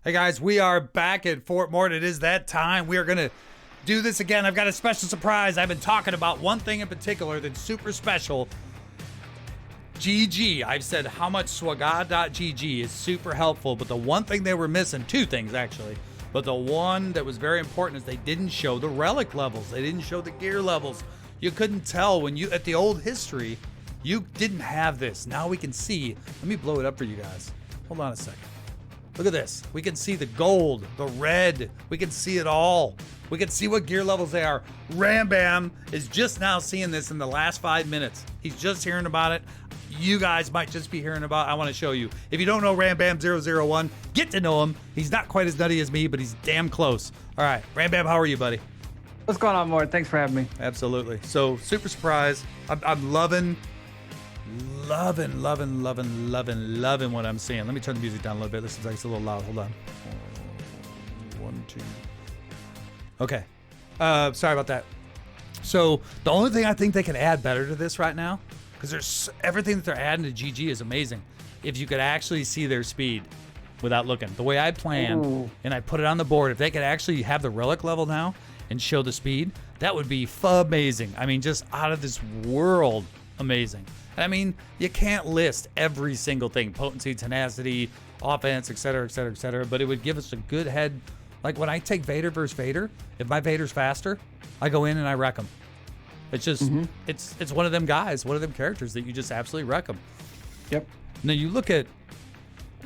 Hey guys, we are back at Fort Mort. It is that time. We are going to do this again. I've got a special surprise. I've been talking about one thing in particular that's super special. GG. I've said how much SWGOH.GG is super helpful, but the one thing they were missing, two things actually, but the one that was very important is they didn't show the relic levels. They didn't show the gear levels. You couldn't tell when you, at the old history, you didn't have this. Now we can see. Let me blow it up for you guys. Hold on a second. Look at this. We can see the gold, the red. We can see it all. We can see what gear levels they are. RamBam is just now seeing this in the last 5 minutes. He's just hearing about it. You guys might just be hearing about it. I want to show you. If you don't know RamBam001, get to know him. He's not quite as nutty as me, but he's damn close. All right, RamBam, how are you, buddy? What's going on, Mort? Thanks for having me. Absolutely. So, super surprise. I'm loving what I'm seeing. Let me turn the music down a little bit. This is like it's a little loud. Hold on. 1, 2. Okay. Sorry about that. So the only thing I think they can add better to this right now, because there's everything that they're adding to GG is amazing. If you could actually see their speed without looking, the way I planned, and I put it on the board, if they could actually have the relic level now and show the speed, that would be amazing. I mean, just out of this world amazing. I mean, you can't list every single thing, potency, tenacity, offense, etc., etc., etc., but it would give us a good head. Like when I take Vader versus Vader, if my Vader's faster, I go in and I wreck him. It's just, it's one of them guys, one of them characters that you just absolutely wreck them. Yep. Now you look at,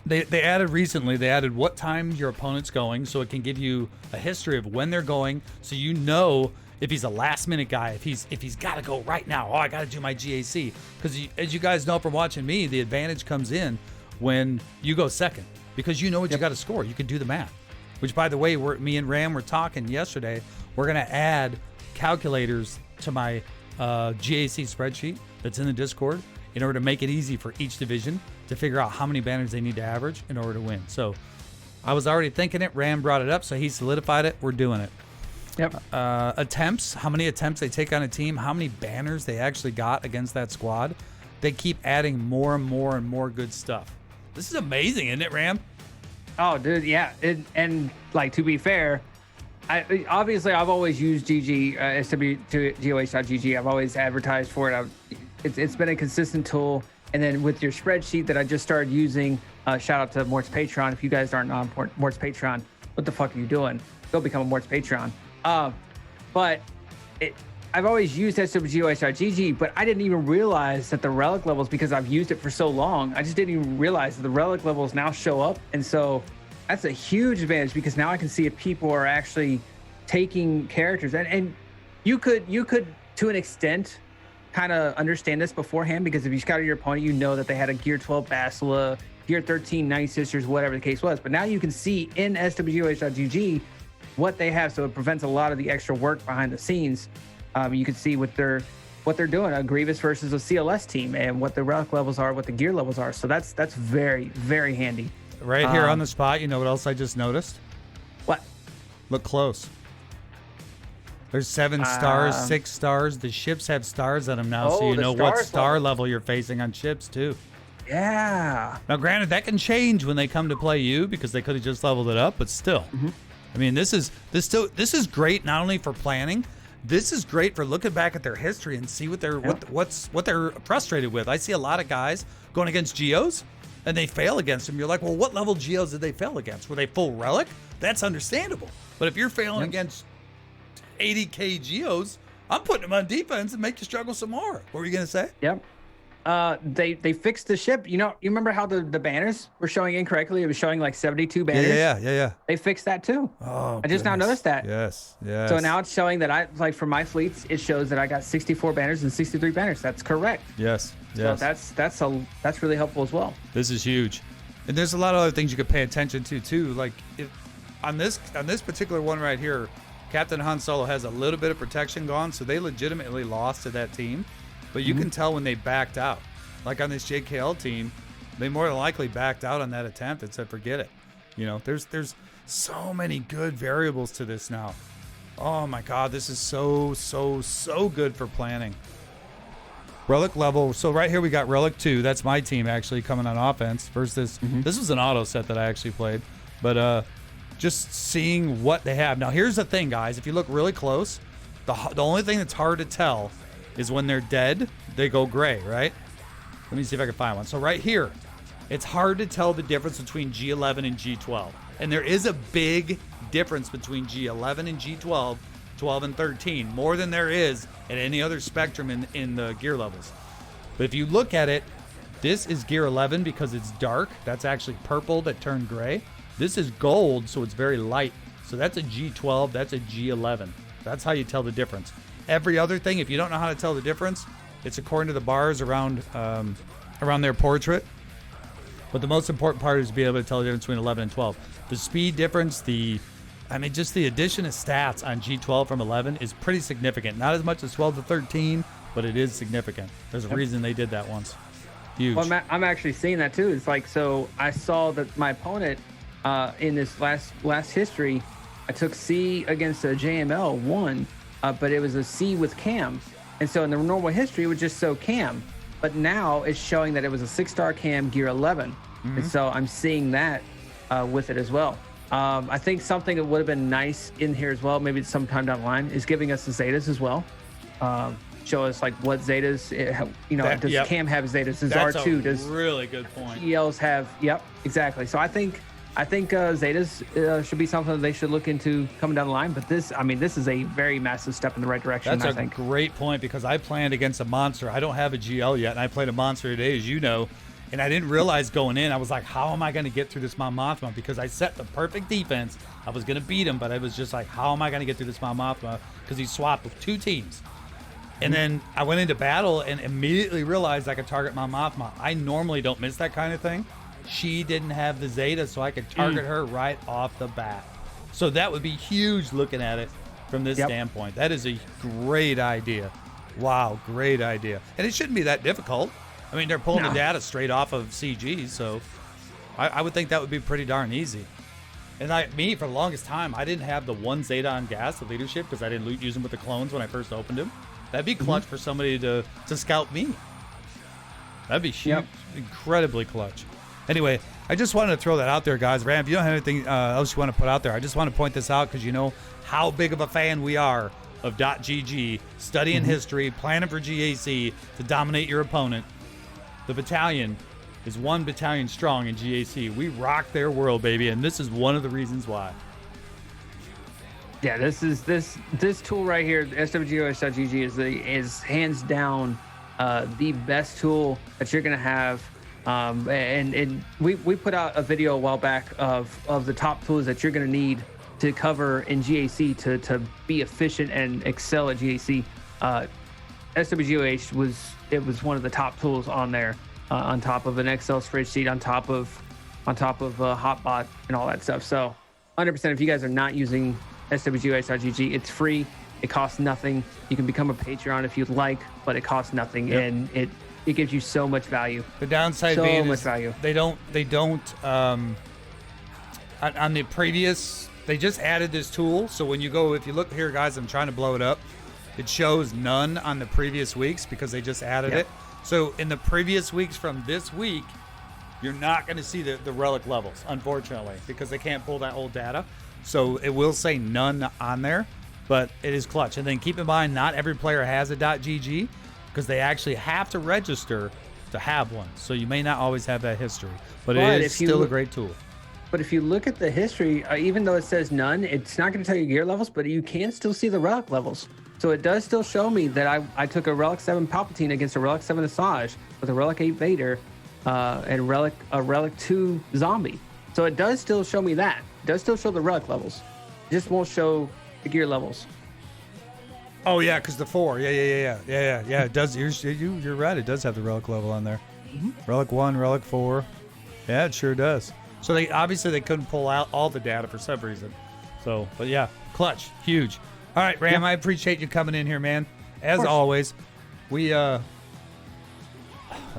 they added recently, they added what time your opponent's going, so it can give you a history of when they're going, so you know if he's a last minute guy, if he's got to go right now. Oh, I got to do my GAC. Because as you guys know from watching me, the advantage comes in when you go second, because you know what you got to score. You can do the math. Which, by the way, me and Ram were talking yesterday. We're going to add calculators to my GAC spreadsheet that's in the Discord in order to make it easy for each division to figure out how many banners they need to average in order to win. So I was already thinking it. Ram brought it up, so he solidified it. We're doing it. Yep. Attempts, how many attempts they take on a team, how many banners they actually got against that squad. They keep adding more and more and more good stuff. This is amazing, isn't it, Ram? Oh, dude, yeah. And like, to be fair, obviously I've always used GG, SWGOH.GG. I've always advertised for it. It's been a consistent tool. And then with your spreadsheet that I just started using, shout out to Mort's Patreon. If you guys aren't on Mort's Patreon, what the fuck are you doing? Go become a Mort's Patreon. But I've always used SWGOH.GG, but I didn't even realize that the relic levels, because I've used it for so long, I just didn't even realize that the relic levels now show up. And so that's a huge advantage, because now I can see if people are actually taking characters. And you could, to an extent, kind of understand this beforehand, because if you scouted your opponent, you know that they had a Gear 12 Basila, Gear 13 Night Sisters, whatever the case was. But now you can see in SWGOH.GG what they have, so it prevents a lot of the extra work behind the scenes. You can see what they're doing, a Grievous versus a CLS team, and what the relic levels are, what the gear levels are. So that's very, very handy. Right here on the spot, you know what else I just noticed? What? Look close. There's 7 stars, 6 stars. The ships have stars on them now, so you know what star level you're facing on ships too. Yeah. Now, granted, that can change when they come to play you, because they could have just leveled it up, but still. I mean, this is great not only for planning. This is great for looking back at their history and see what they're what they're frustrated with. I see a lot of guys going against Geos and they fail against them. You're like, well, what level Geos did they fail against? Were they full relic? That's understandable. But if you're failing against 80k Geos, I'm putting them on defense and make you struggle some more. What were you gonna say? Yep. They fixed the ship. You remember how the banners were showing incorrectly? It was showing like 72 banners. Yeah. They fixed that too. Oh, I just now noticed that. Yes. So now it's showing that for my fleets, it shows that I got 64 banners and 63 banners. That's correct. Yes. So that's really helpful as well. This is huge. And there's a lot of other things you could pay attention to too. Like on this particular one right here, Captain Han Solo has a little bit of protection gone, so they legitimately lost to that team. But you can tell when they backed out. Like on this JKL team, they more than likely backed out on that attempt and said, forget it. You know, there's so many good variables to this now. Oh my God, this is so good for planning. Relic level. So right here we got Relic 2. That's my team actually coming on offense versus this. This was an auto set that I actually played. But just seeing what they have. Now, here's the thing, guys. If you look really close, the only thing that's hard to tell is when they're dead, they go gray, right? Let me see if I can find one. So right here, it's hard to tell the difference between G11 and G12. And there is a big difference between G11 and G12, 12 and 13, more than there is at any other spectrum in the gear levels. But if you look at it, this is gear 11 because it's dark. That's actually purple that turned gray. This is gold, so it's very light. So that's a G12, that's a G11. That's how you tell the difference. Every other thing, if you don't know how to tell the difference, it's according to the bars around their portrait. But the most important part is to be able to tell the difference between 11 and 12. The speed difference, just the addition of stats on G12 from 11 is pretty significant. Not as much as 12 to 13, but it is significant. There's a reason they did that once. Huge. Well, I'm actually seeing that too. It's like, so I saw that my opponent in this last history, I took C against a JML 1, but it was a C with cam. And so in the normal history, it would just show cam. But now it's showing that it was a 6-star cam gear 11. Mm-hmm. And so I'm seeing that with it as well. I think something that would have been nice in here as well, maybe sometime down the line, is giving us the Zetas as well. Show us like what Zetas, does Cam have Zetas? Does That's R2? Does really good point. ELs have? Yep, exactly. So I think Zetas should be something that they should look into coming down the line. But this is a very massive step in the right direction. That's a great point, because I planned against a monster. I don't have a GL yet, and I played a monster today, as you know. And I didn't realize going in, I was like, how am I going to get through this Mon Mothma? Because I set the perfect defense. I was going to beat him, but I was just like, how am I going to get through this Mon Mothma? Because he swapped with 2 teams. And then I went into battle and immediately realized I could target Mon Mothma. I normally don't miss that kind of thing. She didn't have the Zeta, so I could target her right off the bat. So that would be huge looking at it from this standpoint. That is a great idea. Wow, great idea. And it shouldn't be that difficult. I mean, they're pulling the data straight off of CG, so I would think that would be pretty darn easy. And for the longest time, I didn't have the 1 Zeta on gas, the leadership, because I didn't use him with the clones when I first opened him. That'd be clutch for somebody to scout me. That'd be huge, incredibly clutch. Anyway, I just wanted to throw that out there, guys. Ram, if you don't have anything else you want to put out there, I just want to point this out because you know how big of a fan we are of .GG, studying history, planning for GAC to dominate your opponent. The battalion is 1 battalion strong in GAC. We rock their world, baby, and this is one of the reasons why. Yeah, this tool right here, SWGOH.GG, is hands down the best tool that you're gonna have. And we put out a video a while back of the top tools that you're gonna need to cover in GAC to be efficient and excel at GAC. SWGOH was one of the top tools on there, on top of an Excel spreadsheet, on top of Hotbot and all that stuff. So 100%, if you guys are not using SWGOH.GG, it's free. It costs nothing. You can become a Patreon if you'd like, but it costs nothing, and it gives you so much value. The downside being is they don't on the previous, they just added this tool. So when if you look here, guys, I'm trying to blow it up. It shows none on the previous weeks because they just added it. So in the previous weeks from this week, you're not going to see the relic levels, unfortunately, because they can't pull that old data. So it will say none on there, but it is clutch. And then keep in mind, not every player has a .GG because they actually have to register to have one. So you may not always have that history, but it is still a great tool. But if you look at the history, even though it says none, it's not going to tell you gear levels, but you can still see the relic levels. So it does still show me that I took a Relic 7 Palpatine against a Relic 7 Asajj with a Relic 8 Vader and a Relic 2 Zombie. So it does still show me that. It does still show the relic levels. It just won't show the gear levels. Oh yeah, because the 4. Yeah. It does. You're right. It does have the relic level on there. Relic 1, Relic 4. Yeah, it sure does. So they couldn't pull out all the data for some reason. So, but yeah, clutch, huge. All right, Ram, I appreciate you coming in here, man. As always, I'm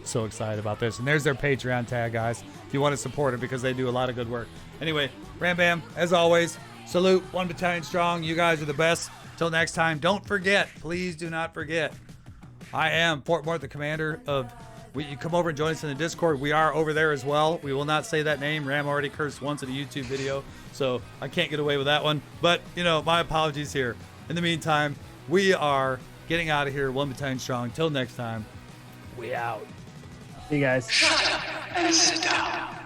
so excited about this. And there's their Patreon tag, guys, if you want to support it, because they do a lot of good work. Anyway, RamBam, as always, salute, 1 battalion strong. You guys are the best. Till next time, don't forget, please do not forget, I am Fort Mort, the commander of You come over and join us in the Discord. We are over there as well. We will not say that name. Ram already cursed once in a YouTube video, so I can't get away with that one. But, you know, my apologies here. In the meantime, we are getting out of here 1 battalion strong. Till next time, we out. See you guys. Shut up and sit down.